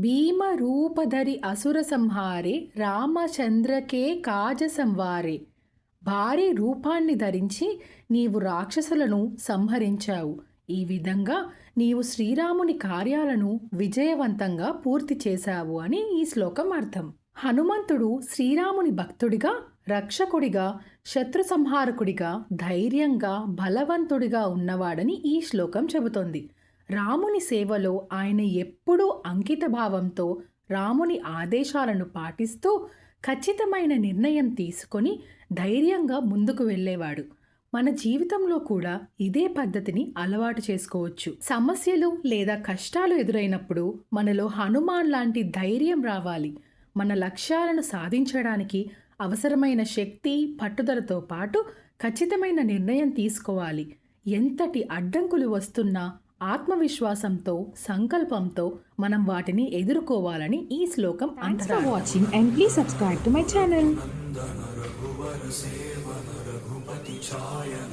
భీమరూపధరి అసుర సంహారే రామచంద్రకే కాజ సంవారే. భారీ రూపాన్ని ధరించి నీవు రాక్షసులను సంహరించావు. ఈ విధంగా నీవు శ్రీరాముని కార్యాలను విజయవంతంగా పూర్తి చేశావు అని ఈ శ్లోకం అర్థం. హనుమంతుడు శ్రీరాముని భక్తుడిగా, రక్షకుడిగా, శత్రు సంహారకుడిగా, ధైర్యంగా, బలవంతుడిగా ఉన్నవాడని ఈ శ్లోకం చెబుతోంది. రాముని సేవలో ఆయన ఎప్పుడూ అంకిత భావంతో రాముని ఆదేశాలను పాటిస్తూ ఖచ్చితమైన నిర్ణయం తీసుకొని ధైర్యంగా ముందుకు వెళ్ళేవాడు. మన జీవితంలో కూడా ఇదే పద్ధతిని అలవాటు చేసుకోవచ్చు. సమస్యలు లేదా కష్టాలు ఎదురైనప్పుడు మనలో హనుమాన్ లాంటి ధైర్యం రావాలి. మన లక్ష్యాలను సాధించడానికి అవసరమైన శక్తి, పట్టుదలతో పాటు ఖచ్చితమైన నిర్ణయం తీసుకోవాలి. ఎంతటి అడ్డంకులు వస్తున్నా ఆత్మవిశ్వాసంతో, సంకల్పంతో మనం వాటిని ఎదుర్కోవాలని ఈ శ్లోకం అంటారు. Thanks for watching and please subscribe to my channel. रघुवर सेवन रघुपति छायन